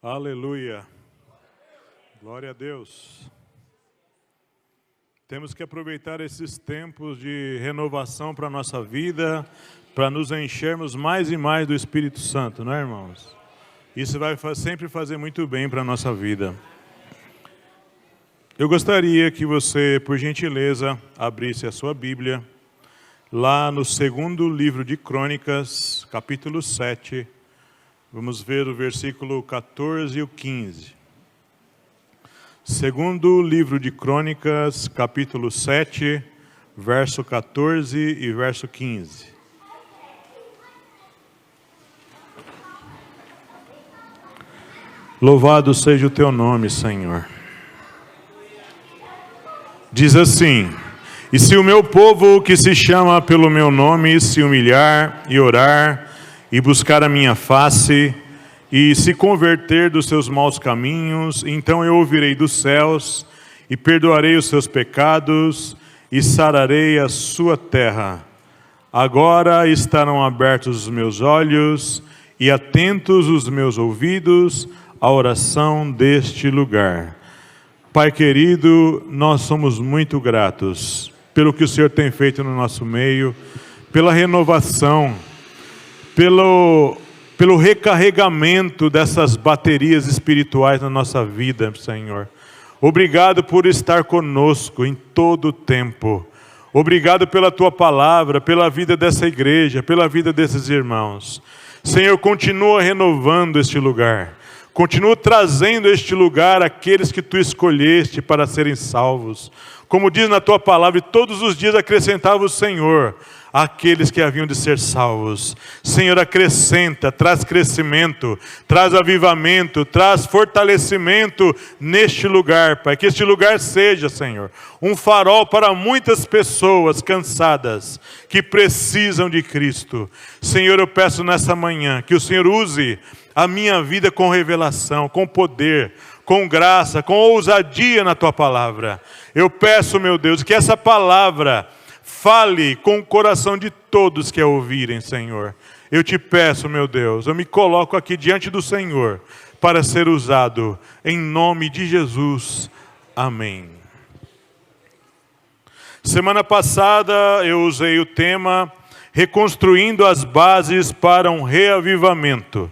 Aleluia. Glória a Deus. Temos que aproveitar esses tempos de renovação para a nossa vida, para nos enchermos mais e mais do Espírito Santo, não é, irmãos? Isso vai sempre fazer muito bem para a nossa vida. Eu gostaria que você, por gentileza, abrisse a sua Bíblia, lá no segundo livro de Crônicas, capítulo 7, vamos ver o versículo 14 e o 15. Segundo livro de Crônicas, capítulo 7, verso 14 e verso 15. Louvado seja o teu nome, Senhor. Diz assim: e se o meu povo que se chama pelo meu nome se humilhar e orar e buscar a minha face e se converter dos seus maus caminhos, então eu ouvirei dos céus e perdoarei os seus pecados e sararei a sua terra. Agora estarão abertos os meus olhos e atentos os meus ouvidos à oração deste lugar. Pai querido, nós somos muito gratos pelo que o Senhor tem feito no nosso meio, pela renovação, pelo recarregamento dessas baterias espirituais na nossa vida, Senhor. Obrigado por estar conosco em todo o tempo. Obrigado pela Tua palavra, pela vida dessa igreja, pela vida desses irmãos. Senhor, continua renovando este lugar. Continua trazendo a este lugar aqueles que Tu escolheste para serem salvos. Como diz na Tua palavra, e todos os dias acrescentava o Senhor aqueles que haviam de ser salvos. Senhor, acrescenta, traz crescimento, traz avivamento, traz fortalecimento neste lugar, Pai. Que este lugar seja, Senhor, um farol para muitas pessoas cansadas, que precisam de Cristo. Senhor, eu peço nessa manhã que o Senhor use a minha vida com revelação, com poder, com graça, com ousadia na Tua palavra. Eu peço, meu Deus, que essa palavra fale com o coração de todos que a ouvirem, Senhor. Eu te peço, meu Deus, eu me coloco aqui diante do Senhor para ser usado, em nome de Jesus. Amém. Semana passada eu usei o tema Reconstruindo as Bases para um Reavivamento.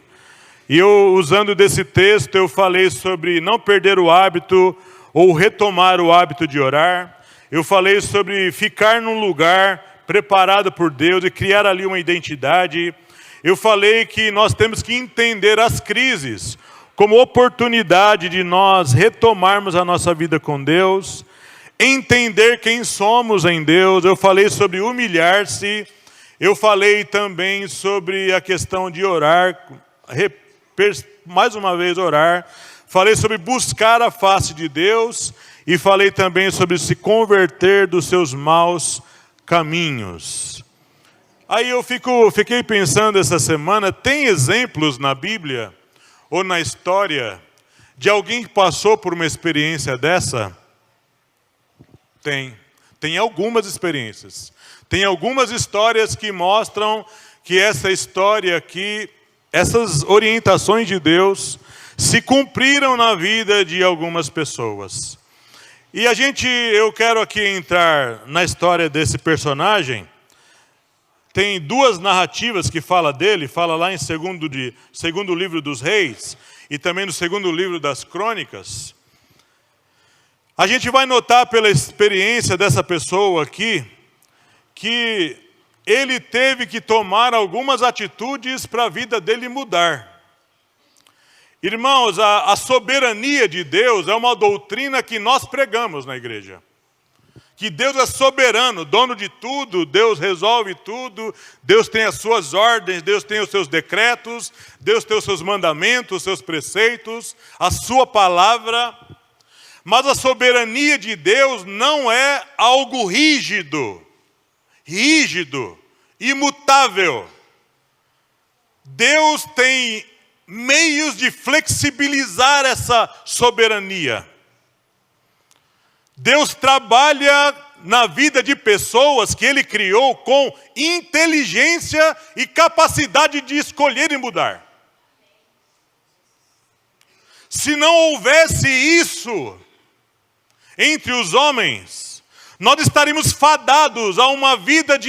E eu, usando desse texto, eu falei sobre não perder o hábito ou retomar o hábito de orar. Eu falei sobre ficar num lugar preparado por Deus e criar ali uma identidade. Eu falei que nós temos que entender as crises como oportunidade de nós retomarmos a nossa vida com Deus, entender quem somos em Deus. Eu falei sobre humilhar-se. Eu falei também sobre a questão de orar, mais uma vez orar. Falei sobre buscar a face de Deus e falei também sobre se converter dos seus maus caminhos. Aí eu fiquei pensando essa semana, tem exemplos na Bíblia ou na história de alguém que passou por uma experiência dessa? Tem algumas experiências. Tem algumas histórias que mostram que essa história aqui, essas orientações de Deus se cumpriram na vida de algumas pessoas. E eu quero aqui entrar na história desse personagem. Tem duas narrativas que fala dele, fala lá em segundo livro dos Reis e também no segundo livro das Crônicas. A gente vai notar pela experiência dessa pessoa aqui, que ele teve que tomar algumas atitudes para a vida dele mudar. Irmãos, a soberania de Deus é uma doutrina que nós pregamos na igreja. Que Deus é soberano, dono de tudo, Deus resolve tudo, Deus tem as suas ordens, Deus tem os seus decretos, Deus tem os seus mandamentos, os seus preceitos, a sua palavra. Mas a soberania de Deus não é algo rígido, imutável. Deus tem meios de flexibilizar essa soberania. Deus trabalha na vida de pessoas que Ele criou com inteligência e capacidade de escolher e mudar. Se não houvesse isso entre os homens, nós estaríamos fadados a uma vida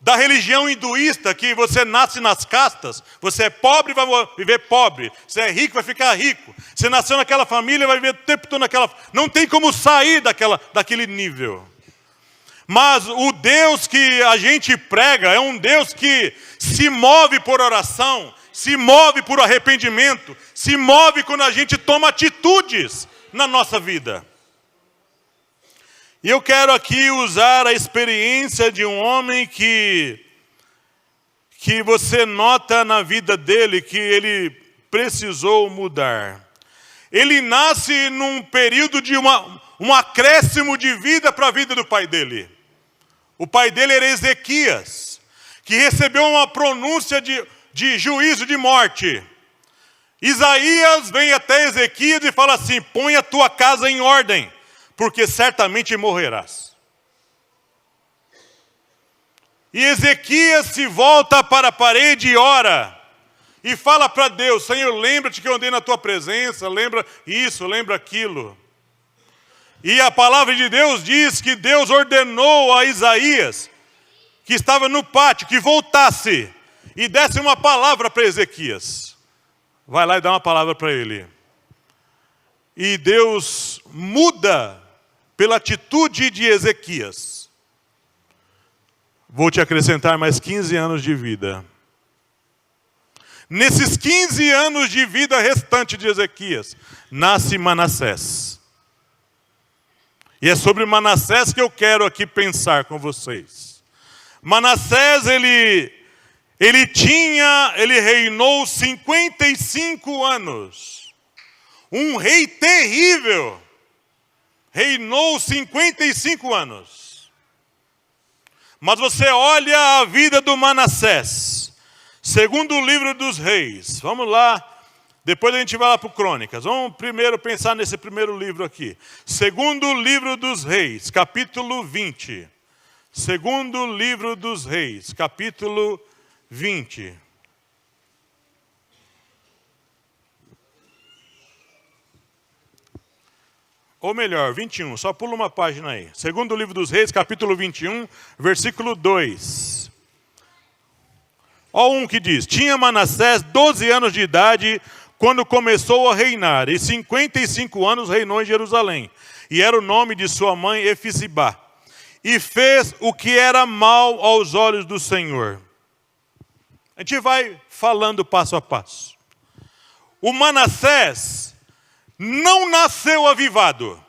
da religião hinduísta, que você nasce nas castas, você é pobre, vai viver pobre, você é rico, vai ficar rico, você nasceu naquela família, vai viver o tempo todo naquela... Não tem como sair daquele nível. Mas o Deus que a gente prega é um Deus que se move por oração, se move por arrependimento, se move quando a gente toma atitudes na nossa vida. E eu quero aqui usar a experiência de um homem que você nota na vida dele que ele precisou mudar. Ele nasce num período de um acréscimo de vida para a vida do pai dele. O pai dele era Ezequias, que recebeu uma pronúncia de juízo de morte. Isaías vem até Ezequias e fala assim: põe a tua casa em ordem, porque certamente morrerás. E Ezequias se volta para a parede e ora, e fala para Deus: Senhor, lembra-te que eu andei na tua presença, lembra isso, lembra aquilo. E a palavra de Deus diz que Deus ordenou a Isaías, que estava no pátio, que voltasse e desse uma palavra para Ezequias. Vai lá e dá uma palavra para ele. E Deus muda pela atitude de Ezequias. Vou te acrescentar mais 15 anos de vida. Nesses 15 anos de vida restante de Ezequias, nasce Manassés. E é sobre Manassés que eu quero aqui pensar com vocês. Manassés, ele reinou 55 anos. Um rei terrível. Reinou 55 anos. Mas você olha a vida do Manassés. Segundo o livro dos reis. Vamos lá. Depois a gente vai lá para o Crônicas. Vamos primeiro pensar nesse primeiro livro aqui. Segundo o livro dos reis, capítulo 20. Segundo livro dos reis, capítulo 20. Ou melhor, 21, só pula uma página aí. Segundo o livro dos reis, capítulo 21, versículo 2. Olha um que diz: tinha Manassés 12 anos de idade quando começou a reinar, e 55 anos reinou em Jerusalém. E era o nome de sua mãe Efizibá. E fez o que era mal aos olhos do Senhor. A gente vai falando passo a passo. O Manassés não nasceu avivado.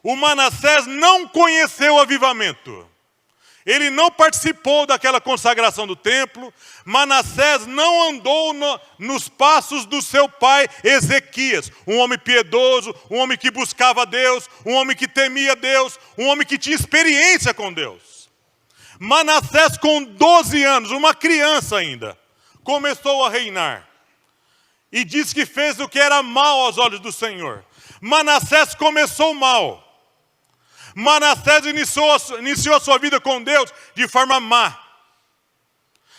O Manassés não conheceu o avivamento. Ele não participou daquela consagração do templo. Manassés não andou nos passos do seu pai Ezequias. Um homem piedoso, um homem que buscava Deus, um homem que temia Deus, um homem que tinha experiência com Deus. Manassés, com 12 anos, uma criança ainda, começou a reinar. E diz que fez o que era mal aos olhos do Senhor. Manassés começou mal. Manassés iniciou a sua vida com Deus de forma má.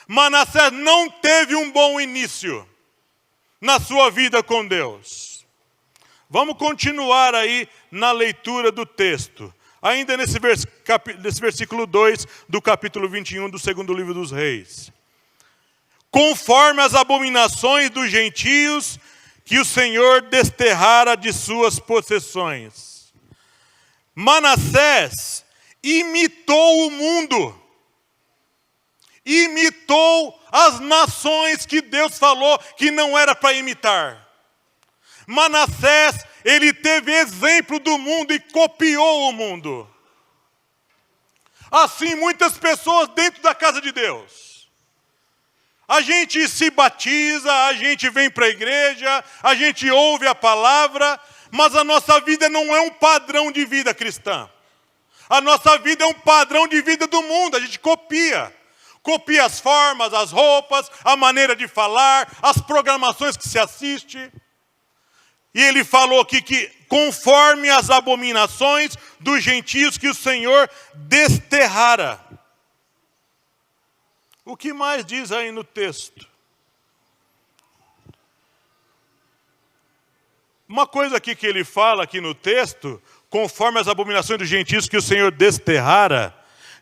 Manassés não teve um bom início na sua vida com Deus. Vamos continuar aí na leitura do texto. Ainda nesse versículo 2 do capítulo 21 do segundo livro dos reis. Conforme as abominações dos gentios que o Senhor desterrara de suas possessões. Manassés imitou o mundo, imitou as nações que Deus falou que não era para imitar. Manassés, ele teve exemplo do mundo e copiou o mundo. Assim, muitas pessoas dentro da casa de Deus. A gente se batiza, a gente vem para a igreja, a gente ouve a palavra, mas a nossa vida não é um padrão de vida cristã. A nossa vida é um padrão de vida do mundo, a gente copia. Copia as formas, as roupas, a maneira de falar, as programações que se assiste. E ele falou aqui que conforme as abominações dos gentios que o Senhor desterrara. O que mais diz aí no texto? Uma coisa aqui que ele fala aqui no texto, conforme as abominações dos gentios que o Senhor desterrara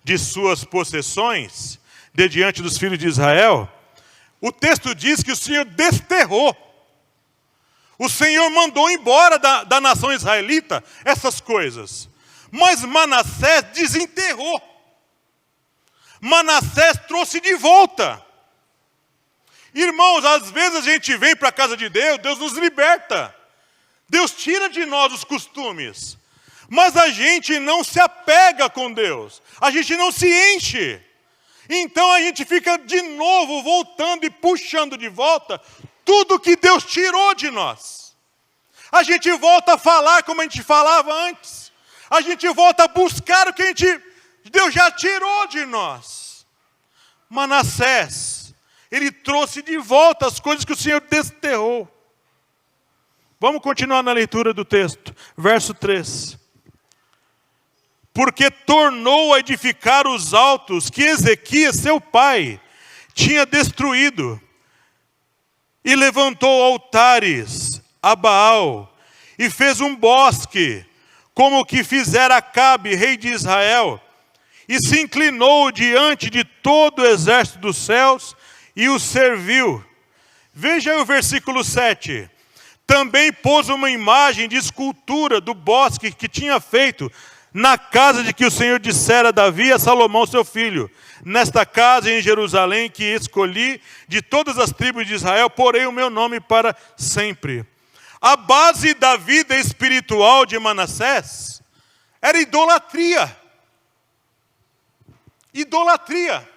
de suas possessões, de diante dos filhos de Israel, o texto diz que o Senhor desterrou. O Senhor mandou embora da nação israelita essas coisas. Mas Manassés desenterrou. Manassés trouxe de volta. Irmãos, às vezes a gente vem para a casa de Deus, Deus nos liberta. Deus tira de nós os costumes. Mas a gente não se apega com Deus. A gente não se enche. Então a gente fica de novo voltando e puxando de volta tudo que Deus tirou de nós. A gente volta a falar como a gente falava antes. A gente volta a buscar o que Deus já tirou de nós. Manassés, ele trouxe de volta as coisas que o Senhor desterrou. Vamos continuar na leitura do texto. Verso 3. Porque tornou a edificar os altos que Ezequias, seu pai, tinha destruído. E levantou altares a Baal. E fez um bosque, como o que fizera Acabe, rei de Israel. E se inclinou diante de todo o exército dos céus e o serviu. Veja aí o versículo 7. Também pôs uma imagem de escultura do bosque que tinha feito na casa de que o Senhor dissera a Davi e a Salomão seu filho. Nesta casa em Jerusalém que escolhi de todas as tribos de Israel, porei o meu nome para sempre. A base da vida espiritual de Manassés era idolatria. Idolatria.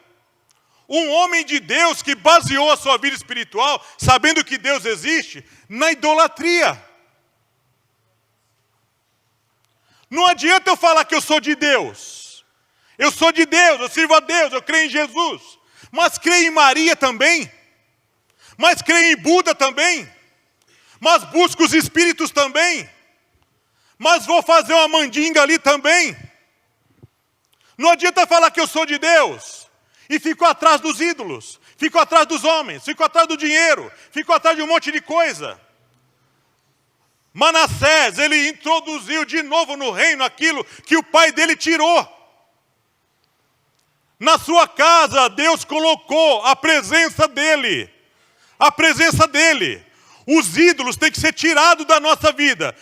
Um homem de Deus que baseou a sua vida espiritual, sabendo que Deus existe, na idolatria. Não adianta eu falar que eu sou de Deus. Eu sou de Deus, eu sirvo a Deus, eu creio em Jesus. Mas creio em Maria também. Mas creio em Buda também. Mas busco os espíritos também. Mas vou fazer uma mandinga ali também. Não adianta falar que eu sou de Deus e fico atrás dos ídolos, fico atrás dos homens, fico atrás do dinheiro, fico atrás de um monte de coisa. Manassés, ele introduziu de novo no reino aquilo que o pai dele tirou. Na sua casa, Deus colocou a presença dele. A presença dele. Os ídolos têm que ser tirados da nossa vida.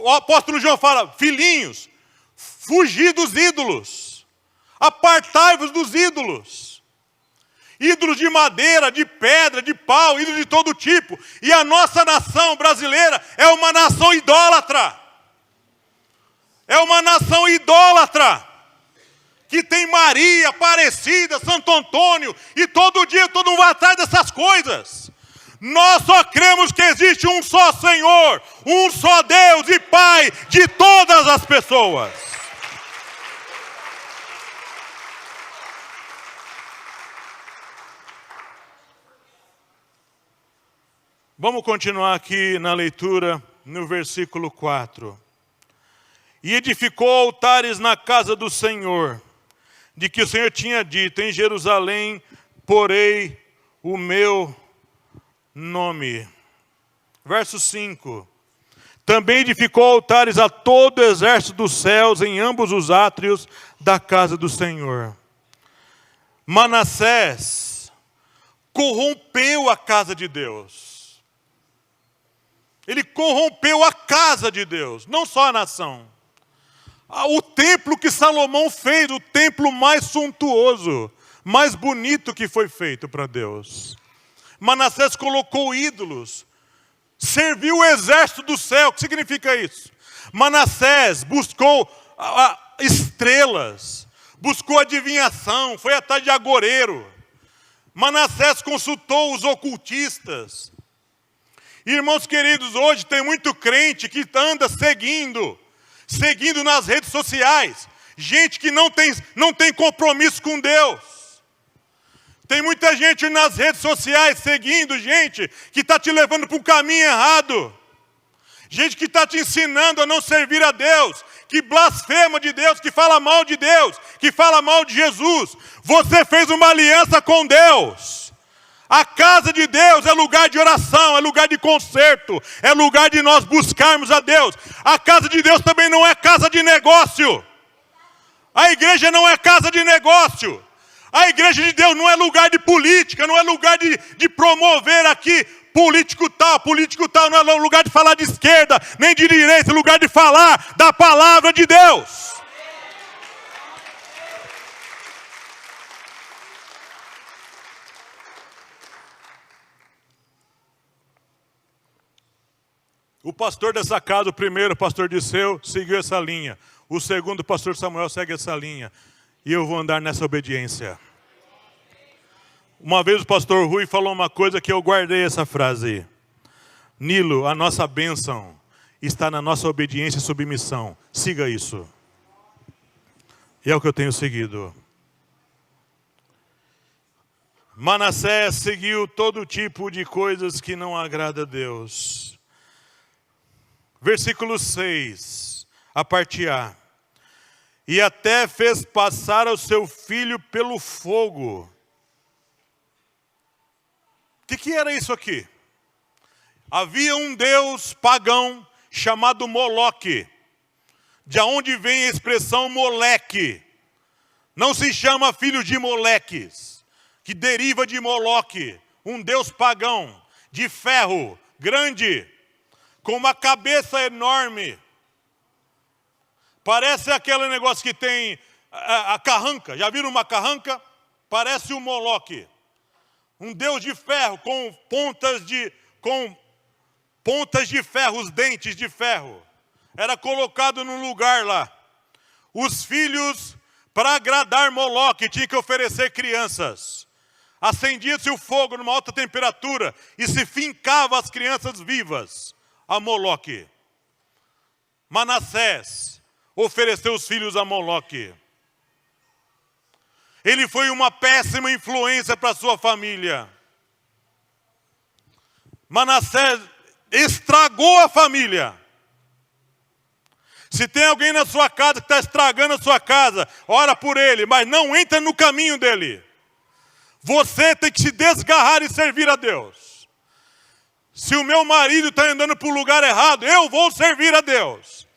O apóstolo João fala, filhinhos, fugir dos ídolos. Apartai-vos dos ídolos. Ídolos de madeira, de pedra, de pau, ídolos de todo tipo. E a nossa nação brasileira é uma nação idólatra. É uma nação idólatra. Que tem Maria, Aparecida, Santo Antônio. E todo dia todo mundo vai atrás dessas coisas. Nós só cremos que existe um só Senhor. Um só Deus e Pai de todas as pessoas. Vamos continuar aqui na leitura, no versículo 4. E edificou altares na casa do Senhor, de que o Senhor tinha dito, em Jerusalém porei o meu nome. Verso 5. Também edificou altares a todo o exército dos céus, em ambos os átrios da casa do Senhor. Manassés corrompeu a casa de Deus. Ele corrompeu a casa de Deus, não só a nação. O templo que Salomão fez, o templo mais suntuoso, mais bonito que foi feito para Deus. Manassés colocou ídolos, serviu o exército do céu. O que significa isso? Manassés buscou estrelas, buscou adivinhação, foi atrás de agoreiro. Manassés consultou os ocultistas. Irmãos queridos, hoje tem muito crente que anda seguindo nas redes sociais, gente que não tem compromisso com Deus. Tem muita gente nas redes sociais seguindo gente que está te levando para um caminho errado. Gente que está te ensinando a não servir a Deus, que blasfema de Deus, que fala mal de Deus, que fala mal de Jesus. Você fez uma aliança com Deus. A casa de Deus é lugar de oração, é lugar de conserto, é lugar de nós buscarmos a Deus. A casa de Deus também não é casa de negócio. A igreja não é casa de negócio. A igreja de Deus não é lugar de política, não é lugar de promover aqui político tal não é lugar de falar de esquerda, nem de direita, é lugar de falar da palavra de Deus. O pastor dessa casa, o primeiro, o pastor Disseu, seguiu essa linha. O segundo, o pastor Samuel, segue essa linha. E eu vou andar nessa obediência. Uma vez o pastor Rui falou uma coisa que eu guardei essa frase. Nilo, a nossa bênção está na nossa obediência e submissão. Siga isso. E é o que eu tenho seguido. Manassés seguiu todo tipo de coisas que não agrada a Deus. Versículo 6, a parte A. E até fez passar o seu filho pelo fogo. O que era isso aqui? Havia um deus pagão chamado Moloque. De onde vem a expressão Moleque. Não se chama filho de Moleques, que deriva de Moloque. Um deus pagão, de ferro, grande, com uma cabeça enorme. Parece aquele negócio que tem a carranca. Já viram uma carranca? Parece um Moloque. Um deus de ferro com pontas de ferro, os dentes de ferro. Era colocado num lugar lá. Os filhos, para agradar Moloque, tinham que oferecer crianças. Acendia-se o fogo numa alta temperatura e se fincava as crianças vivas a Moloque. Manassés ofereceu os filhos a Moloque. Ele foi uma péssima influência para sua família. Manassés estragou a família. Se tem alguém na sua casa que está estragando a sua casa, ora por ele, mas não entra no caminho dele. Você tem que se desgarrar e servir a Deus. Se o meu marido está andando para o lugar errado, eu vou servir a Deus.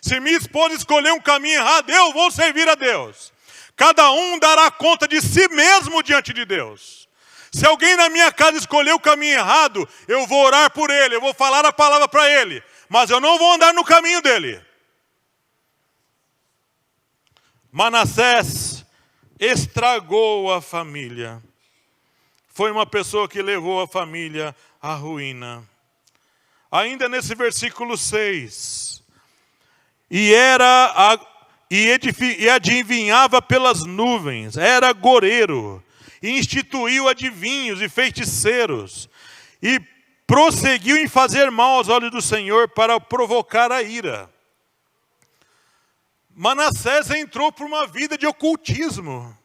Se minha esposa escolher um caminho errado, eu vou servir a Deus. Cada um dará conta de si mesmo diante de Deus. Se alguém na minha casa escolher o caminho errado, eu vou orar por ele, eu vou falar a palavra para ele, mas eu não vou andar no caminho dele. Manassés estragou a família. Foi uma pessoa que levou a família à ruína. Ainda nesse versículo 6. E adivinhava pelas nuvens, era goreiro, e instituiu adivinhos e feiticeiros, e prosseguiu em fazer mal aos olhos do Senhor para provocar a ira. Manassés entrou por uma vida de ocultismo.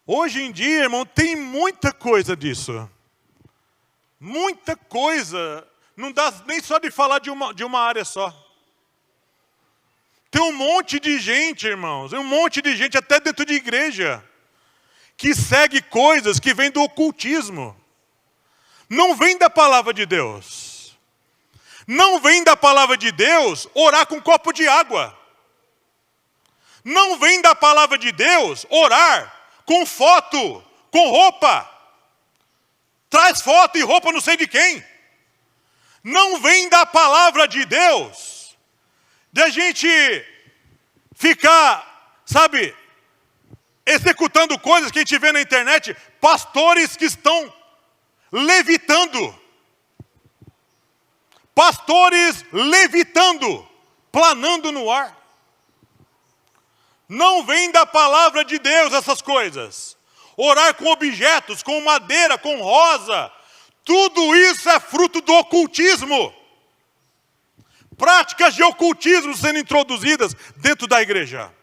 Hoje em dia, irmão, tem muita coisa disso. Muita coisa. Não dá nem só de falar de uma área só. Tem um monte de gente, irmãos, um monte de gente, até dentro de igreja, que segue coisas que vêm do ocultismo. Não vem da palavra de Deus. Não vem da palavra de Deus orar com um copo de água. Não vem da palavra de Deus orar com foto, com roupa. Traz foto e roupa não sei de quem. Não vem da palavra de Deus, de a gente ficar, sabe, executando coisas que a gente vê na internet, pastores que estão levitando. Pastores levitando, planando no ar. Não vem da palavra de Deus essas coisas. Orar com objetos, com madeira, com rosa, tudo isso é fruto do ocultismo. Práticas de ocultismo sendo introduzidas dentro da igreja.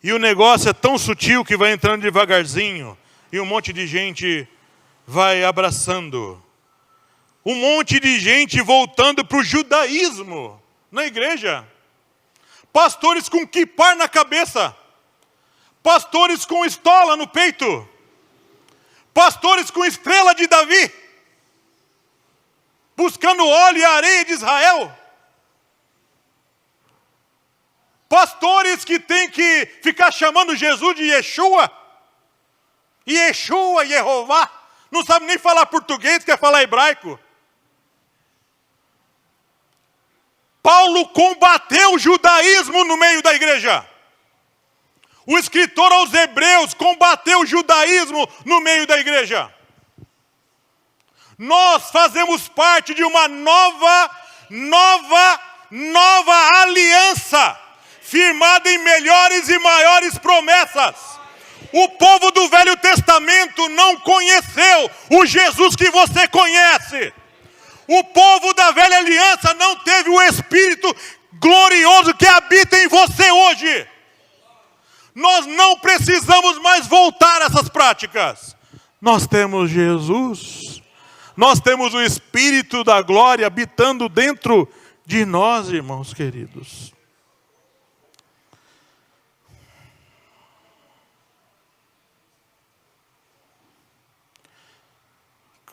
E o negócio é tão sutil que vai entrando devagarzinho. E um monte de gente vai abraçando. Um monte de gente voltando para o judaísmo na igreja. Pastores com quipar na cabeça. pastores com estola no peito, pastores com estrela de Davi, buscando óleo e areia de Israel. Pastores que têm que ficar chamando Jesus de Yeshua, Yeshua, Yehová, não sabe nem falar português, quer falar hebraico. Paulo combateu o judaísmo no meio da igreja. O escritor aos Hebreus combateu o judaísmo no meio da igreja. Nós fazemos parte de uma nova aliança, firmada em melhores e maiores promessas. O povo do Velho Testamento não conheceu o Jesus que você conhece. O povo da Velha Aliança não teve o Espírito glorioso que habita em você hoje. Nós não precisamos mais voltar a essas práticas. Nós temos Jesus. Nós temos o Espírito da glória habitando dentro de nós, irmãos queridos.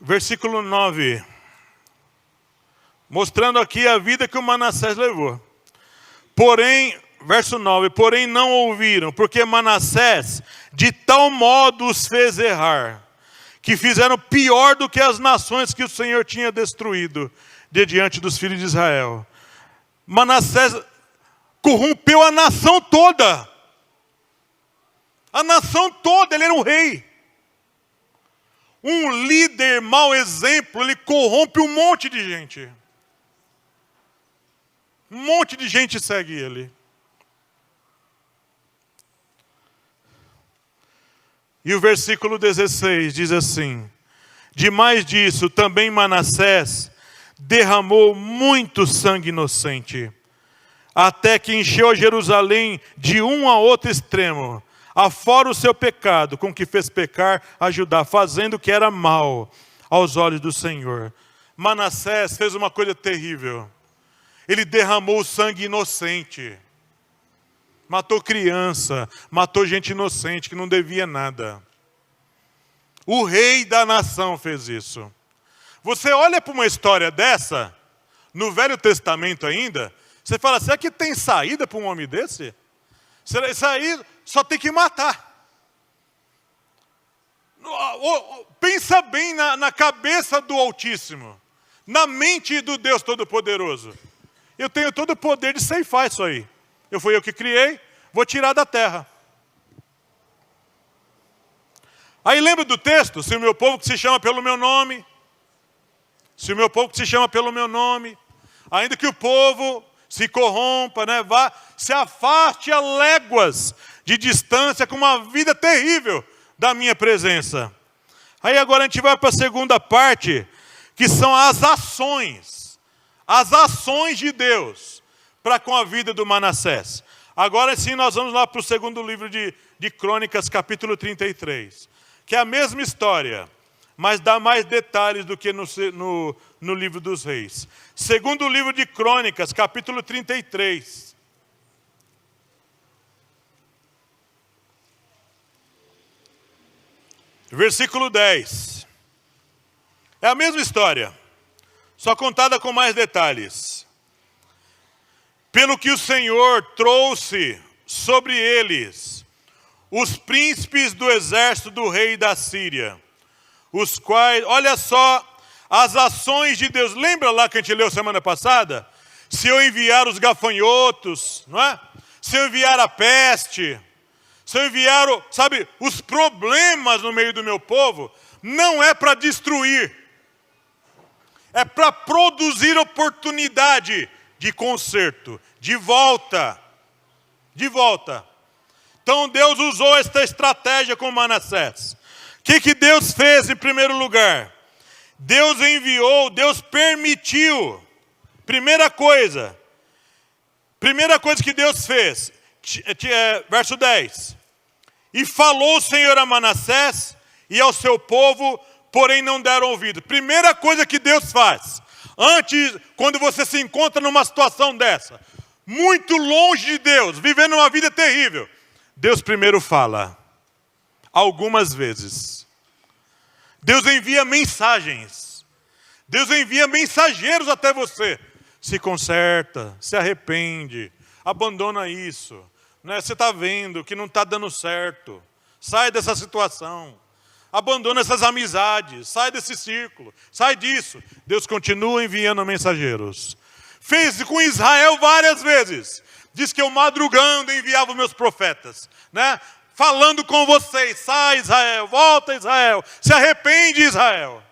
Versículo 9. Mostrando aqui a vida que o Manassés levou. Porém, verso 9, porém não ouviram, porque Manassés de tal modo os fez errar, que fizeram pior do que as nações que o Senhor tinha destruído de diante dos filhos de Israel. Manassés corrompeu a nação toda. A nação toda, ele era um rei. Um líder mau exemplo, ele corrompe um monte de gente. Um monte de gente segue ele. E o versículo 16 diz assim: demais disso, também Manassés derramou muito sangue inocente, até que encheu Jerusalém de um a outro extremo, afora o seu pecado, com que fez pecar a Judá, fazendo o que era mal aos olhos do Senhor. Manassés fez uma coisa terrível. Ele derramou sangue inocente. Matou criança, matou gente inocente que não devia nada. O rei da nação fez isso. Você olha para uma história dessa, no Velho Testamento ainda, você fala, será que tem saída para um homem desse? Isso aí só tem que matar. Pensa bem na cabeça do Altíssimo, na mente do Deus Todo-Poderoso. Eu tenho todo o poder de ceifar isso aí. Fui eu que criei, vou tirar da terra. Aí lembra do texto? Se o meu povo que se chama pelo meu nome, se o meu povo que se chama pelo meu nome, ainda que o povo se corrompa, né, vá, se afaste a léguas de distância com uma vida terrível da minha presença. Aí agora a gente vai para a segunda parte, que são as ações de Deus para com a vida do Manassés. Agora sim nós vamos lá para o segundo livro de Crônicas, capítulo 33, que é a mesma história, mas dá mais detalhes do que no livro dos reis. Segundo livro de Crônicas, capítulo 33. Versículo 10. É a mesma história, só contada com mais detalhes. Pelo que o Senhor trouxe sobre eles os príncipes do exército do rei da Síria, os quais, olha só, as ações de Deus. Lembra lá que a gente leu semana passada? Se eu enviar os gafanhotos, não é? Se eu enviar a peste, se eu enviar, os problemas no meio do meu povo, não é para destruir, é para produzir oportunidade de conserto, de volta. Então Deus usou esta estratégia com Manassés. O que Deus fez em primeiro lugar? Deus enviou, Deus permitiu. Primeira coisa que Deus fez, verso 10. E falou o Senhor a Manassés e ao seu povo, porém não deram ouvido. Primeira coisa que Deus faz, quando você se encontra numa situação dessa, muito longe de Deus, vivendo uma vida terrível, Deus primeiro fala, algumas vezes. Deus envia mensagens. Deus envia mensageiros até você. Se conserta, se arrepende, abandona isso. Né? Você está vendo que não está dando certo. Sai dessa situação. Abandona essas amizades. Sai desse círculo. Sai disso. Deus continua enviando mensageiros. Fez com Israel várias vezes. Diz que eu madrugando enviava os meus profetas. Né? Falando com vocês. Sai Israel, volta Israel. Se arrepende Israel.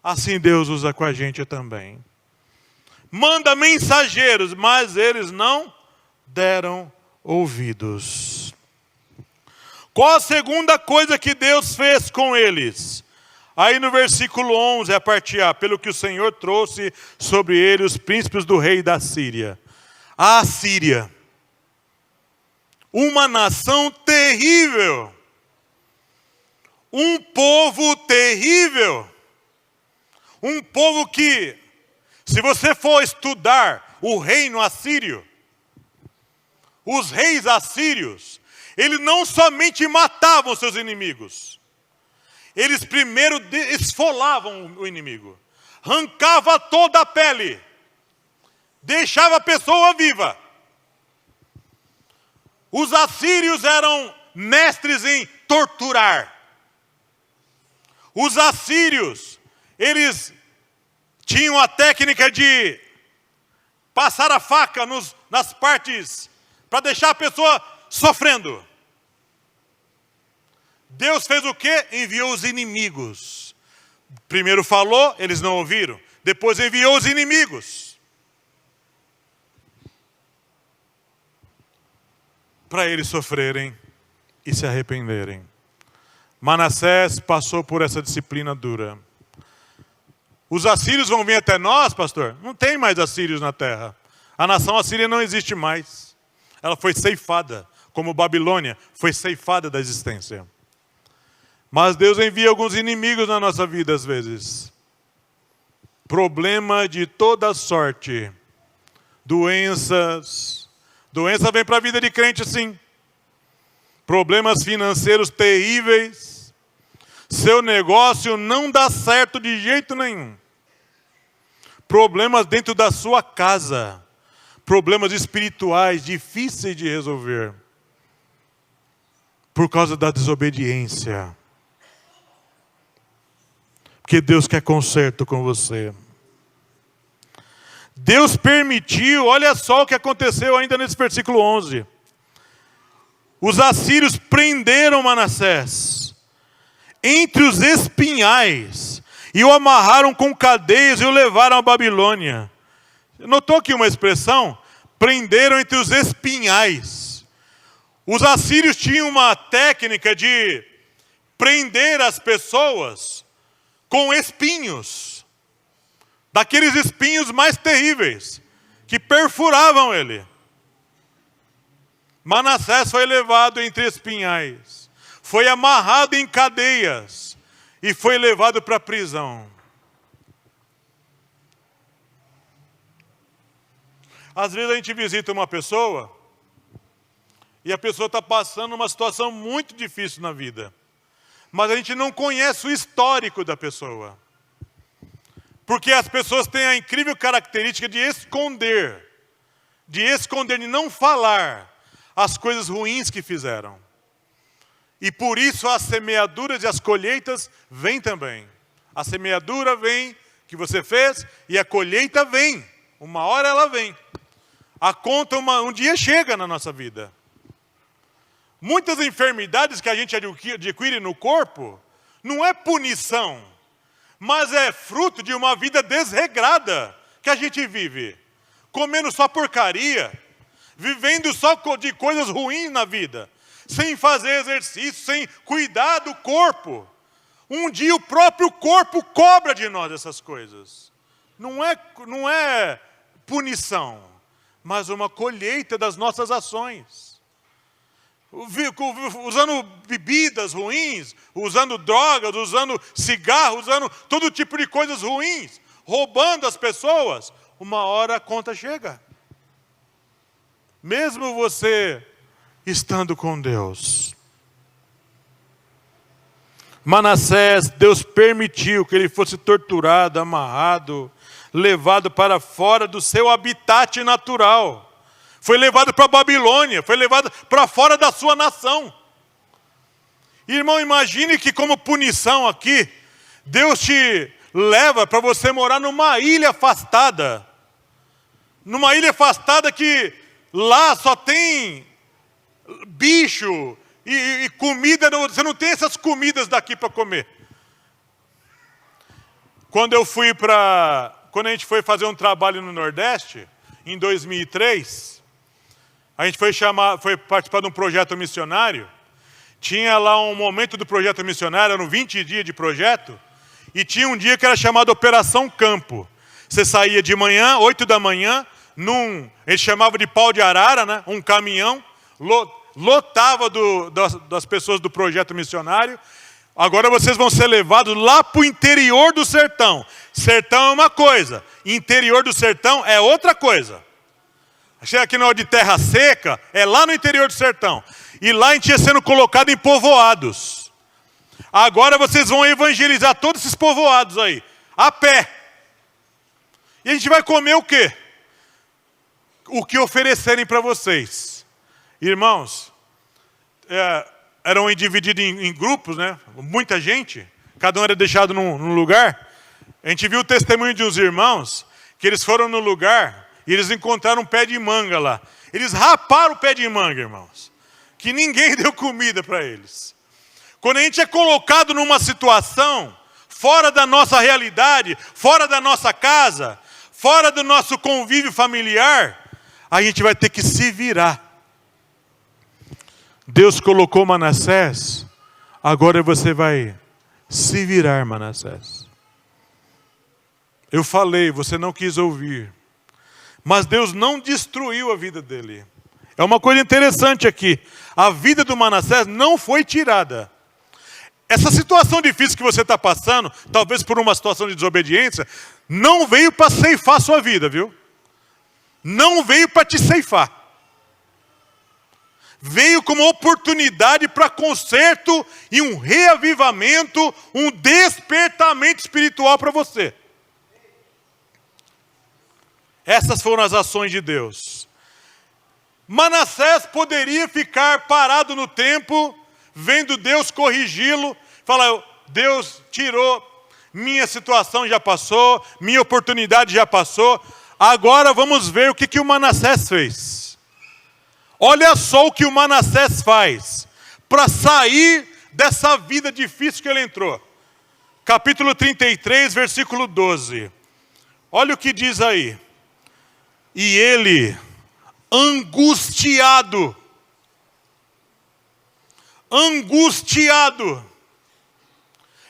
Assim Deus usa com a gente também. Manda mensageiros, mas eles não deram ouvidos. Qual a segunda coisa que Deus fez com eles? Aí no versículo 11, a parte A, pelo que o Senhor trouxe sobre ele os príncipes do rei da Síria. A Síria, uma nação terrível, um povo terrível, um povo que, se você for estudar o reino assírio, os reis assírios, eles não somente matavam seus inimigos, eles primeiro esfolavam o inimigo, arrancava toda a pele, deixava a pessoa viva. Os assírios eram mestres em torturar. Os assírios, eles tinham a técnica de passar a faca nas partes para deixar a pessoa sofrendo. Deus fez o quê? Enviou os inimigos. Primeiro falou, eles não ouviram. Depois enviou os inimigos. Para eles sofrerem e se arrependerem. Manassés passou por essa disciplina dura. Os assírios vão vir até nós, pastor? Não tem mais assírios na terra. A nação assíria não existe mais. Ela foi ceifada, como Babilônia foi ceifada da existência. Mas Deus envia alguns inimigos na nossa vida às vezes. Problema de toda sorte. Doenças. Doença vem para a vida de crente sim. Problemas financeiros terríveis. Seu negócio não dá certo de jeito nenhum. Problemas dentro da sua casa. Problemas espirituais difíceis de resolver. Por causa da desobediência. Porque Deus quer conserto com você. Deus permitiu, olha só o que aconteceu ainda nesse versículo 11. Os assírios prenderam Manassés entre os espinhais e o amarraram com cadeias e o levaram à Babilônia. Notou aqui uma expressão? Prenderam entre os espinhais. Os assírios tinham uma técnica de prender as pessoas com espinhos. Daqueles espinhos mais terríveis, que perfuravam ele. Manassés foi levado entre espinhais, foi amarrado em cadeias e foi levado para a prisão. Às vezes a gente visita uma pessoa e a pessoa está passando uma situação muito difícil na vida, mas a gente não conhece o histórico da pessoa. Porque as pessoas têm a incrível característica de esconder, de não falar as coisas ruins que fizeram. E por isso as semeaduras e as colheitas vêm também. A semeadura vem, que você fez, e a colheita vem. Uma hora ela vem. A conta um dia chega na nossa vida. Muitas enfermidades que a gente adquire no corpo, não é punição, mas é fruto de uma vida desregrada que a gente vive. Comendo só porcaria, vivendo só de coisas ruins na vida, sem fazer exercício, sem cuidar do corpo. Um dia o próprio corpo cobra de nós essas coisas. Não é punição, mas uma colheita das nossas ações. Usando bebidas ruins, usando drogas, usando cigarro, usando todo tipo de coisas ruins, roubando as pessoas, uma hora a conta chega. Mesmo você estando com Deus. Manassés, Deus permitiu que ele fosse torturado, amarrado, levado para fora do seu habitat natural. Foi levado para a Babilônia, foi levado para fora da sua nação. Irmão, imagine que como punição aqui, Deus te leva para você morar numa ilha afastada. Numa ilha afastada que lá só tem bicho e comida, você não tem essas comidas daqui para comer. Quando a gente foi fazer um trabalho no Nordeste, em 2003, a gente foi participar de um projeto missionário. Tinha lá um momento do projeto missionário, eram 20 dias de projeto, e tinha um dia que era chamado Operação Campo. Você saía de manhã, 8 da manhã, eles chamavam de pau de arara, né? Um caminhão, lotava das pessoas do projeto missionário. Agora vocês vão ser levados lá para o interior do sertão. Sertão é uma coisa, interior do sertão é outra coisa. Chega aqui na hora de terra seca, é lá no interior do sertão. E lá a gente ia sendo colocado em povoados. Agora vocês vão evangelizar todos esses povoados aí, a pé. E a gente vai comer o quê? O que oferecerem para vocês. Irmãos, eram divididos em grupos, né? Muita gente, cada um era deixado num lugar. A gente viu o testemunho de uns irmãos, que eles foram no lugar e eles encontraram um pé de manga lá. Eles raparam o pé de manga, irmãos, que ninguém deu comida para eles. Quando a gente é colocado numa situação fora da nossa realidade, fora da nossa casa, fora do nosso convívio familiar, a gente vai ter que se virar. Deus colocou Manassés, agora você vai se virar, Manassés. Eu falei, você não quis ouvir. Mas Deus não destruiu a vida dele. É uma coisa interessante aqui. A vida do Manassés não foi tirada. Essa situação difícil que você está passando, talvez por uma situação de desobediência, não veio para ceifar a sua vida, viu? Não veio para te ceifar. Veio como oportunidade para conserto e um reavivamento, um despertamento espiritual para você. Essas foram as ações de Deus. Manassés poderia ficar parado no tempo, vendo Deus corrigi-lo, falar, Deus tirou, minha situação já passou, minha oportunidade já passou, agora vamos ver o que o Manassés fez. Olha só o que o Manassés faz para sair dessa vida difícil que ele entrou. Capítulo 33, versículo 12. Olha o que diz aí. E ele, angustiado,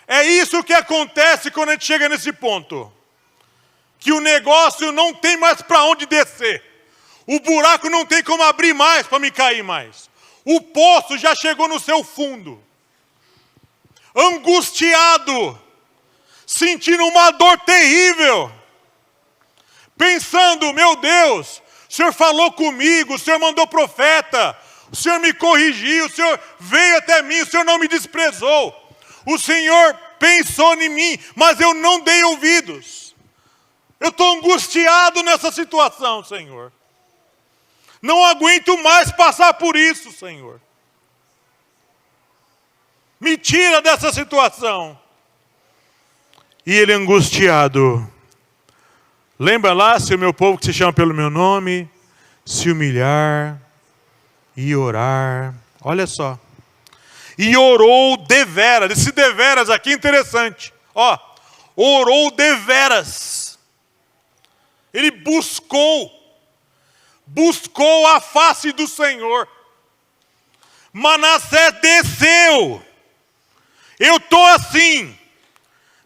é isso que acontece quando a gente chega nesse ponto. Que o negócio não tem mais para onde descer. O buraco não tem como abrir mais para me cair mais. O poço já chegou no seu fundo. Angustiado, sentindo uma dor terrível. Pensando, meu Deus, o Senhor falou comigo, o Senhor mandou profeta, o Senhor me corrigiu, o Senhor veio até mim, o Senhor não me desprezou. O Senhor pensou em mim, mas eu não dei ouvidos. Eu estou angustiado nessa situação, Senhor. Não aguento mais passar por isso, Senhor. Me tira dessa situação. E ele angustiado. Lembra lá, se o meu povo que se chama pelo meu nome, se humilhar e orar. Olha só. E orou deveras. Esse deveras aqui é interessante. Ó, orou deveras. Ele buscou a face do Senhor. Manassés desceu. Eu estou assim,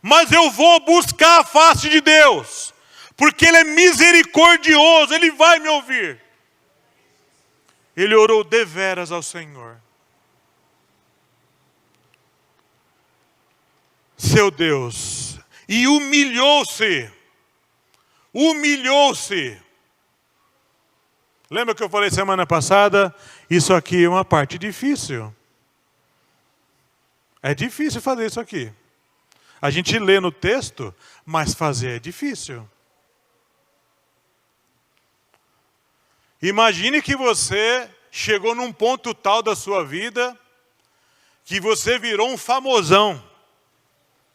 mas eu vou buscar a face de Deus, porque Ele é misericordioso, Ele vai me ouvir. Ele orou deveras ao Senhor. Seu Deus, e humilhou-se. Lembra que eu falei semana passada? Isso aqui é uma parte difícil. É difícil fazer isso aqui. A gente lê no texto, mas fazer é difícil. Imagine que você chegou num ponto tal da sua vida que você virou um famosão.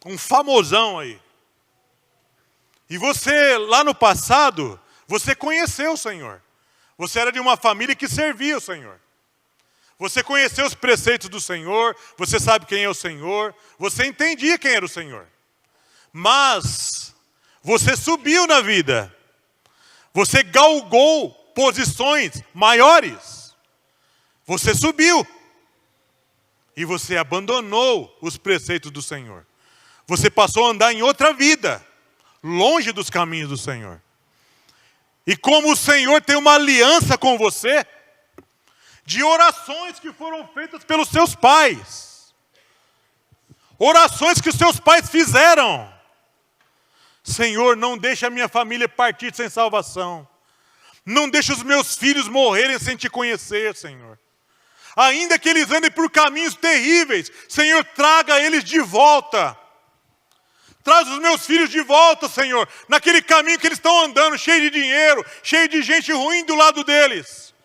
Um famosão aí. E você, lá no passado, você conheceu o Senhor. Você era de uma família que servia o Senhor. Você conheceu os preceitos do Senhor, você sabe quem é o Senhor, você entendia quem era o Senhor. Mas você subiu na vida. Você galgou posições maiores. Você subiu. E você abandonou os preceitos do Senhor. Você passou a andar em outra vida, longe dos caminhos do Senhor. E como o Senhor tem uma aliança com você, de orações que foram feitas pelos seus pais, orações que os seus pais fizeram. Senhor, não deixa a minha família partir sem salvação. Não deixa os meus filhos morrerem sem te conhecer, Senhor. Ainda que eles andem por caminhos terríveis, Senhor, traga eles de volta. Traz os meus filhos de volta, Senhor, naquele caminho que eles estão andando, cheio de dinheiro, cheio de gente ruim do lado deles.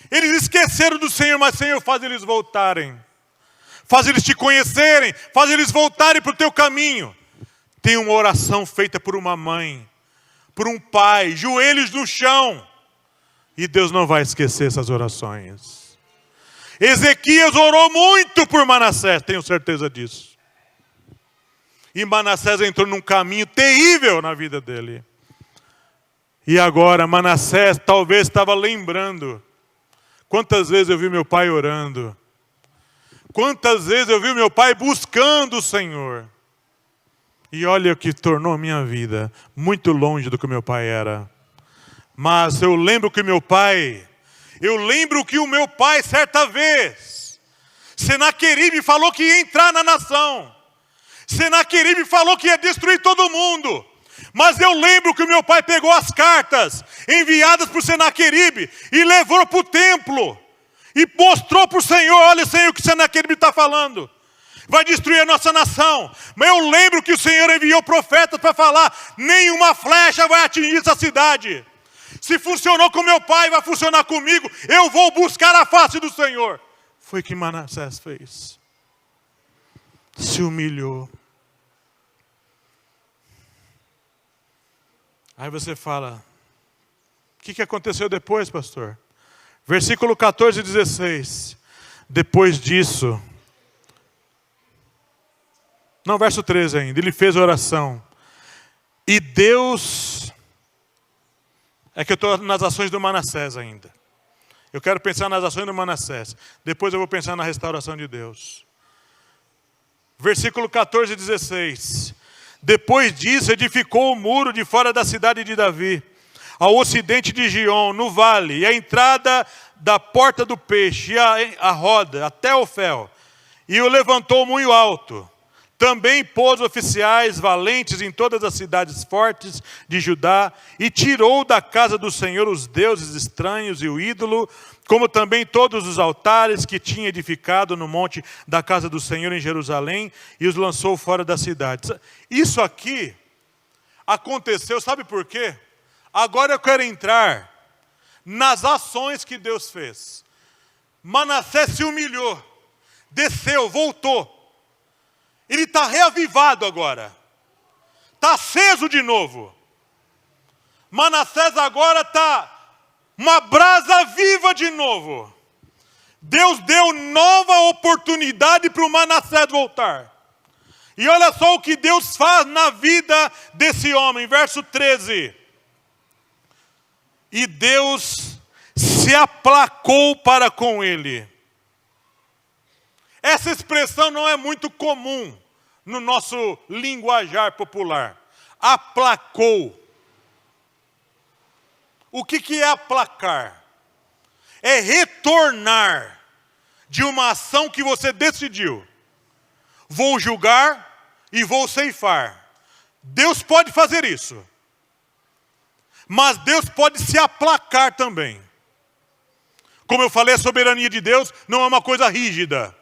Eles esqueceram do Senhor, mas, Senhor, faz eles voltarem. Faz eles te conhecerem, faz eles voltarem para o teu caminho. Tem uma oração feita por uma mãe, por um pai, joelhos no chão. E Deus não vai esquecer essas orações. Ezequias orou muito por Manassés, tenho certeza disso. E Manassés entrou num caminho terrível na vida dele. E agora Manassés talvez estava lembrando. Quantas vezes eu vi meu pai orando. Quantas vezes eu vi meu pai buscando o Senhor. E olha o que tornou a minha vida muito longe do que meu pai era. Mas eu lembro que o meu pai certa vez, Senaqueribe falou que ia entrar na nação. Senaqueribe falou que ia destruir todo mundo. Mas eu lembro que o meu pai pegou as cartas enviadas por Senaqueribe e levou para o templo. E mostrou para o Senhor, olha, Senhor, o que Senaqueribe está falando. Vai destruir a nossa nação. Mas eu lembro que o Senhor enviou profetas para falar, nenhuma flecha vai atingir essa cidade. Se funcionou com meu pai, vai funcionar comigo. Eu vou buscar a face do Senhor. Foi o que Manassés fez. Se humilhou. Aí você fala, o que aconteceu depois, pastor? Versículo 14 e 16. Depois disso, não, verso 13 ainda, ele fez oração. E Deus, é que eu estou nas ações do Manassés ainda. Eu quero pensar nas ações do Manassés. Depois eu vou pensar na restauração de Deus. Versículo 14 e 16. Depois disso, edificou o muro de fora da cidade de Davi, ao ocidente de Gion, no vale, e a entrada da porta do peixe, e a roda, até Ofel, e o levantou muito alto. Também pôs oficiais valentes em todas as cidades fortes de Judá, e tirou da casa do Senhor os deuses estranhos e o ídolo, como também todos os altares que tinha edificado no monte da casa do Senhor em Jerusalém, e os lançou fora da cidade. Isso aqui aconteceu, sabe por quê? Agora eu quero entrar nas ações que Deus fez. Manassés se humilhou, desceu, voltou. Ele está reavivado agora. Está aceso de novo. Manassés agora está uma brasa viva de novo. Deus deu nova oportunidade para o Manassés voltar. E olha só o que Deus faz na vida desse homem. Verso 13. E Deus se aplacou para com ele. Essa expressão não é muito comum no nosso linguajar popular. Aplacou. O que é aplacar? É retornar de uma ação que você decidiu. Vou julgar e vou ceifar. Deus pode fazer isso. Mas Deus pode se aplacar também. Como eu falei, a soberania de Deus não é uma coisa rígida,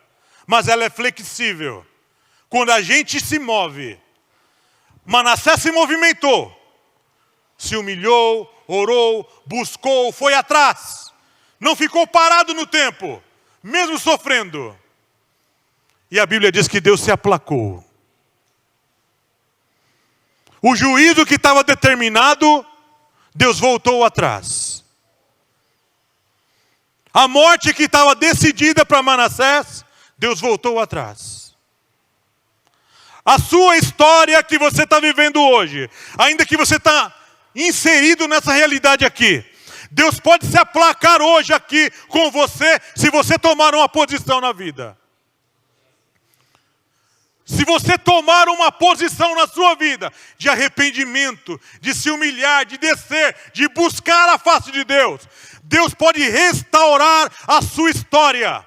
mas ela é flexível. Quando a gente se move, Manassés se movimentou, se humilhou, orou, buscou, foi atrás. Não ficou parado no tempo, mesmo sofrendo. E a Bíblia diz que Deus se aplacou. O juízo que estava determinado, Deus voltou atrás. A morte que estava decidida para Manassés, Deus voltou atrás. A sua história que você está vivendo hoje, ainda que você está inserido nessa realidade aqui, Deus pode se aplacar hoje aqui com você, se você tomar uma posição na vida. Se você tomar uma posição na sua vida de arrependimento, de se humilhar, de descer, de buscar a face de Deus, Deus pode restaurar a sua história.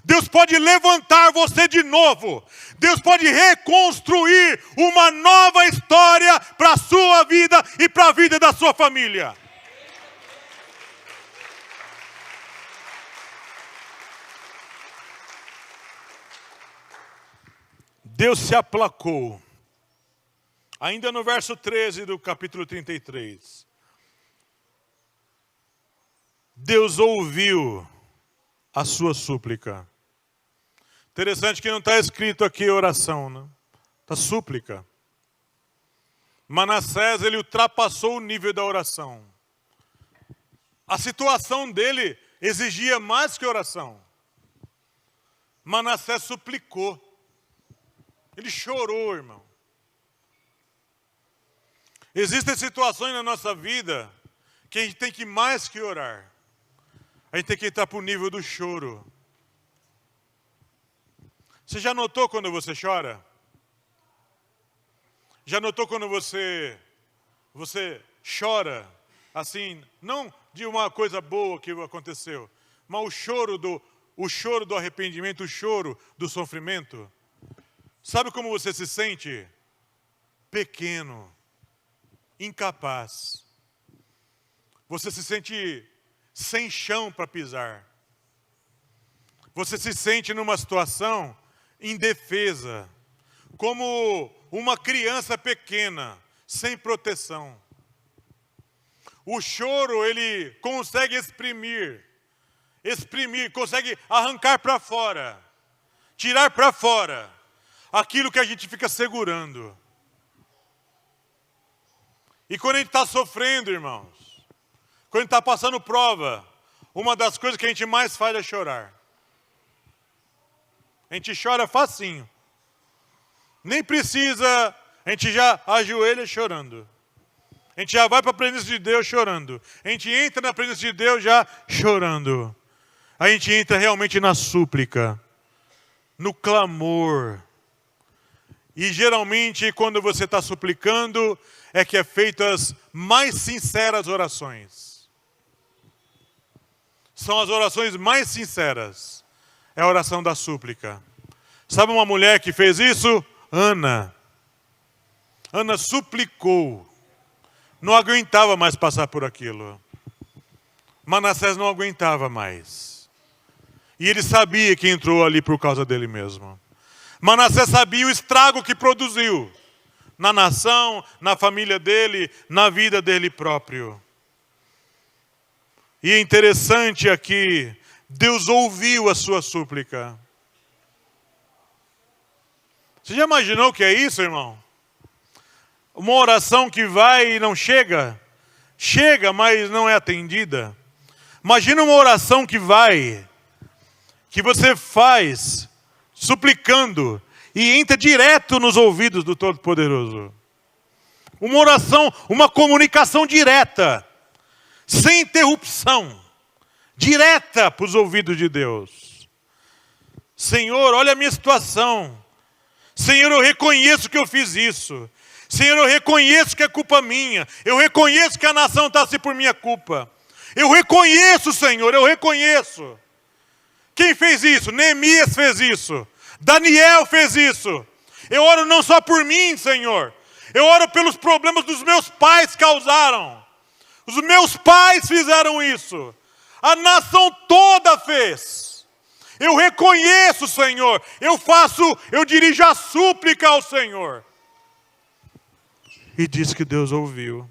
Deus pode levantar você de novo. Deus pode reconstruir uma nova história para a sua vida e para a vida da sua família. Deus se aplacou. Ainda no verso 13 do capítulo 33. Deus ouviu a sua súplica. Interessante que não está escrito aqui oração, né? Está súplica. Manassés, ele ultrapassou o nível da oração. A situação dele exigia mais que oração. Manassés suplicou. Ele chorou, irmão. Existem situações na nossa vida que a gente tem que mais que orar. A gente tem que entrar para o nível do choro. Você já notou quando você chora? Já notou quando você chora, assim, não de uma coisa boa que aconteceu, mas o choro do arrependimento, o choro do sofrimento? Sabe como você se sente? Pequeno, incapaz. Você se sente sem chão para pisar. Você se sente numa situação indefesa, como uma criança pequena, sem proteção. O choro, ele consegue exprimir, consegue arrancar para fora, tirar para fora aquilo que a gente fica segurando. E quando a gente está sofrendo, irmãos, quando a gente está passando prova, uma das coisas que a gente mais faz é chorar. A gente chora facinho. Nem precisa, a gente já ajoelha chorando. A gente já vai para a presença de Deus chorando. A gente entra na presença de Deus já chorando. A gente entra realmente na súplica, no clamor. E geralmente quando você está suplicando, é que é feitas as mais sinceras orações. São as orações mais sinceras. É a oração da súplica. Sabe uma mulher que fez isso? Ana. Ana suplicou. Não aguentava mais passar por aquilo. Manassés não aguentava mais. E ele sabia que entrou ali por causa dele mesmo. Manassés sabia o estrago que produziu na nação, na família dele, na vida dele próprio. E é interessante aqui, Deus ouviu a sua súplica. Você já imaginou o que é isso, irmão? Uma oração que vai e não chega? Chega, mas não é atendida. Imagina uma oração que vai, que você faz, suplicando, e entra direto nos ouvidos do Todo-Poderoso. Uma oração, uma comunicação direta, sem interrupção, direta para os ouvidos de Deus. Senhor, olha a minha situação. Senhor, eu reconheço que eu fiz isso. Senhor, eu reconheço que é culpa minha. Eu reconheço que a nação está assim por minha culpa. Eu reconheço, Senhor, eu reconheço. Quem fez isso? Neemias fez isso. Daniel fez isso. Eu oro não só por mim, Senhor. Eu oro pelos problemas dos meus pais causaram. Os meus pais fizeram isso. A nação toda fez. Eu reconheço, Senhor. Eu dirijo a súplica ao Senhor. E diz que Deus ouviu.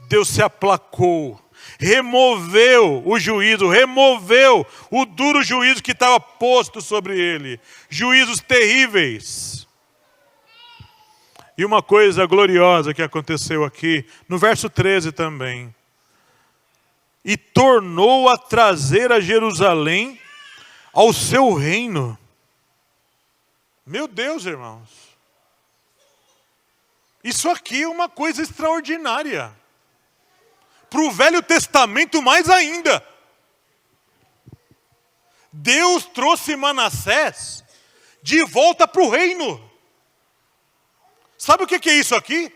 Deus se aplacou. Removeu o juízo, removeu o duro juízo que estava posto sobre ele. Juízos terríveis. E uma coisa gloriosa que aconteceu aqui, no verso 13 também. E tornou a trazer a Jerusalém ao seu reino. Meu Deus, irmãos. Isso aqui é uma coisa extraordinária. Para o Velho Testamento mais ainda. Deus trouxe Manassés de volta para o reino. Sabe o que é isso aqui?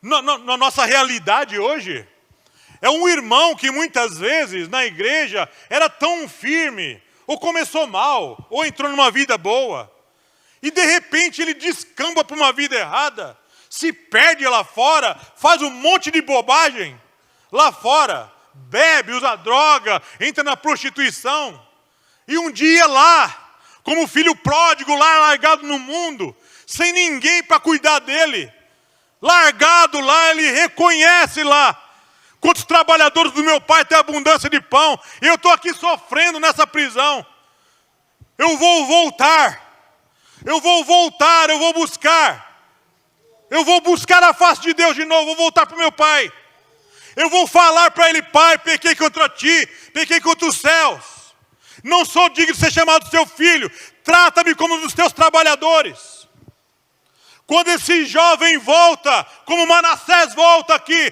Na nossa realidade hoje, é um irmão que muitas vezes na igreja era tão firme, ou começou mal, ou entrou numa vida boa, e de repente ele descamba para uma vida errada, se perde lá fora, faz um monte de bobagem lá fora, bebe, usa droga, entra na prostituição, e um dia lá, como filho pródigo lá largado no mundo, sem ninguém para cuidar dele, largado lá, ele reconhece lá, quantos trabalhadores do meu pai têm abundância de pão, e eu estou aqui sofrendo nessa prisão. Eu vou voltar, eu vou buscar a face de Deus de novo, vou voltar para o meu pai. Eu vou falar para ele: Pai, pequei contra ti, pequei contra os céus. Não sou digno de ser chamado seu filho, trata-me como um dos teus trabalhadores. Quando esse jovem volta, como Manassés volta aqui,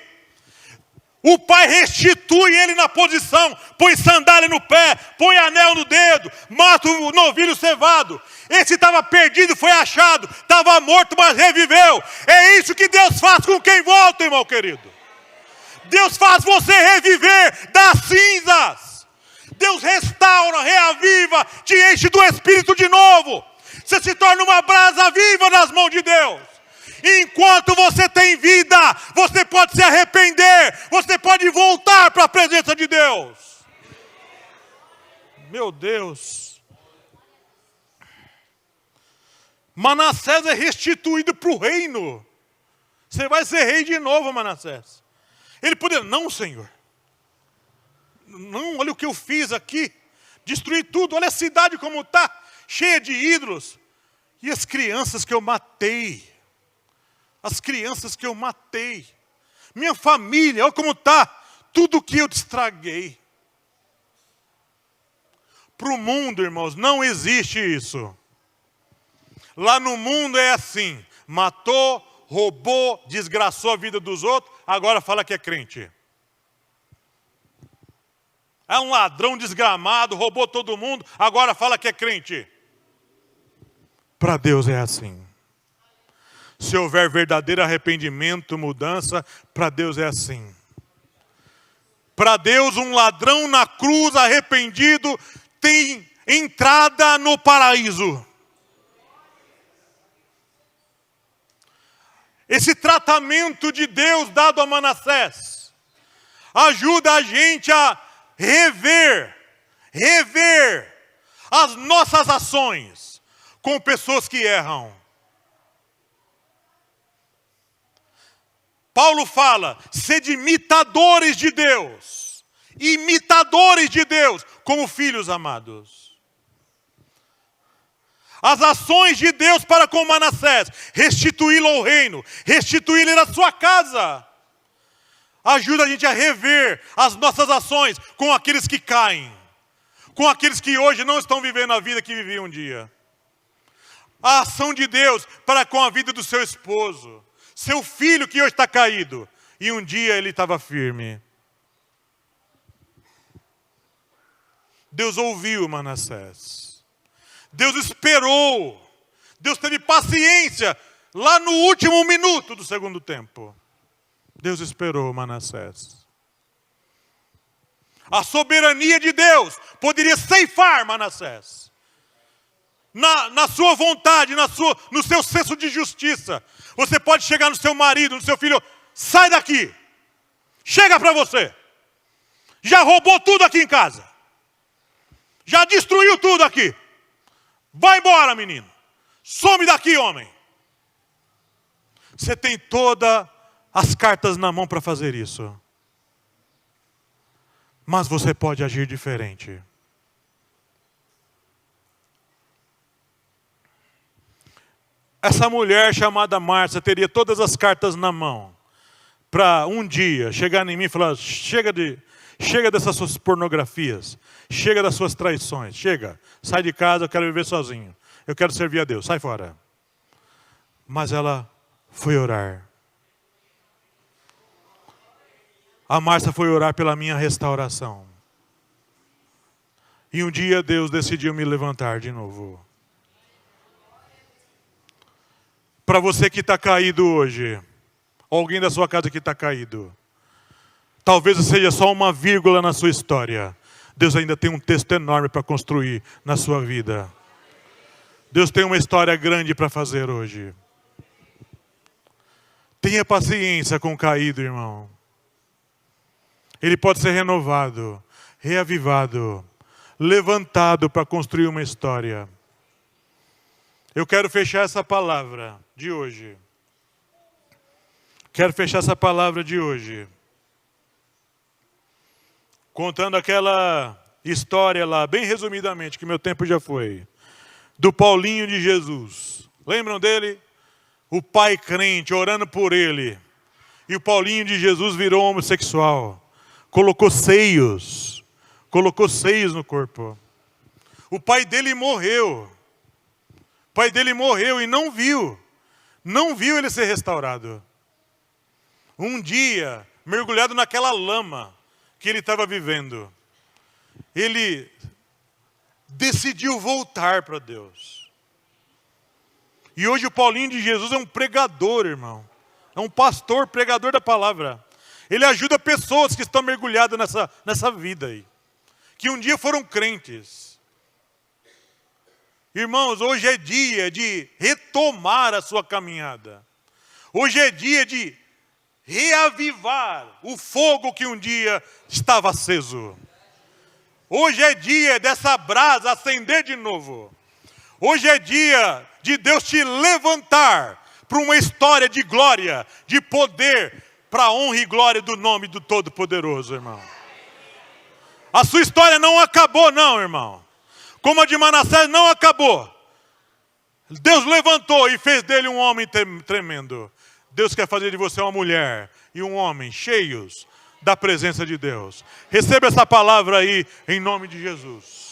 o pai restitui ele na posição, põe sandália no pé, põe anel no dedo, mata o novilho cevado. Esse estava perdido, foi achado, estava morto, mas reviveu. É isso que Deus faz com quem volta, irmão querido. Deus faz você reviver das cinzas. Deus restaura, reaviva, te enche do Espírito de novo. Você se torna uma brasa viva nas mãos de Deus. Enquanto você tem vida, você pode se arrepender, você pode voltar para a presença de Deus. Meu Deus. Manassés é restituído para o reino. Você vai ser rei de novo, Manassés. Ele poderia: não, Senhor. Não, olha o que eu fiz aqui. Destruí tudo, olha a cidade como está, cheia de ídolos. E as crianças que eu matei. As crianças que eu matei. Minha família, olha como está. Tudo que eu estraguei. Para o mundo, irmãos, não existe isso. Lá no mundo é assim: matou, roubou, desgraçou a vida dos outros, agora fala que é crente. É um ladrão desgramado, roubou todo mundo, agora fala que é crente. Para Deus é assim. Se houver verdadeiro arrependimento, mudança, para Deus é assim. Para Deus, um ladrão na cruz arrependido tem entrada no paraíso. Esse tratamento de Deus dado a Manassés ajuda a gente a rever as nossas ações com pessoas que erram. Paulo fala: sede imitadores de Deus, como filhos amados. As ações de Deus para com Manassés: restituí-lo ao reino, restituí-lo à sua casa. Ajuda a gente a rever as nossas ações com aqueles que caem, com aqueles que hoje não estão vivendo a vida que viviam um dia. A ação de Deus para com a vida do seu esposo, seu filho que hoje está caído, e um dia ele estava firme. Deus ouviu Manassés. Deus esperou. Deus teve paciência lá no último minuto do segundo tempo. Deus esperou Manassés. A soberania de Deus poderia ceifar Manassés. Na sua vontade, no seu senso de justiça. Você pode chegar no seu marido, no seu filho: sai daqui. Chega para você. Já roubou tudo aqui em casa. Já destruiu tudo aqui. Vai embora, menino. Some daqui, homem. Você tem todas as cartas na mão para fazer isso. Mas você pode agir diferente. Essa mulher chamada Márcia teria todas as cartas na mão para um dia chegar em mim e falar: chega dessas suas pornografias, chega das suas traições, chega, sai de casa, eu quero viver sozinho, eu quero servir a Deus, sai fora. Mas ela foi orar. A Márcia foi orar pela minha restauração. E um dia Deus decidiu me levantar de novo. Para você que está caído hoje, alguém da sua casa que está caído, talvez seja só uma vírgula na sua história. Deus ainda tem um texto enorme para construir na sua vida. Deus tem uma história grande para fazer hoje. Tenha paciência com o caído, irmão. Ele pode ser renovado, reavivado, levantado para construir uma história. Eu quero fechar essa palavra de hoje. Quero fechar essa palavra de hoje contando aquela história lá, bem resumidamente, que meu tempo já foi, do Paulinho de Jesus. Lembram dele? O pai crente orando por ele. E o Paulinho de Jesus virou homossexual. Colocou seios no corpo. O pai dele morreu. O pai dele morreu e não viu ele ser restaurado. Um dia, mergulhado naquela lama que ele estava vivendo, ele decidiu voltar para Deus. E hoje o Paulinho de Jesus é um pregador, irmão. É um pastor, pregador da palavra. Ele ajuda pessoas que estão mergulhadas nessa vida aí, que um dia foram crentes. Irmãos, hoje é dia de retomar a sua caminhada. Hoje é dia de reavivar o fogo que um dia estava aceso. Hoje é dia dessa brasa acender de novo. Hoje é dia de Deus te levantar para uma história de glória, de poder, para a honra e glória do nome do Todo-Poderoso, irmão. A sua história não acabou, não, irmão. Como a de Manassés não acabou. Deus levantou e fez dele um homem tremendo. Deus quer fazer de você uma mulher e um homem cheios da presença de Deus. Receba essa palavra aí em nome de Jesus.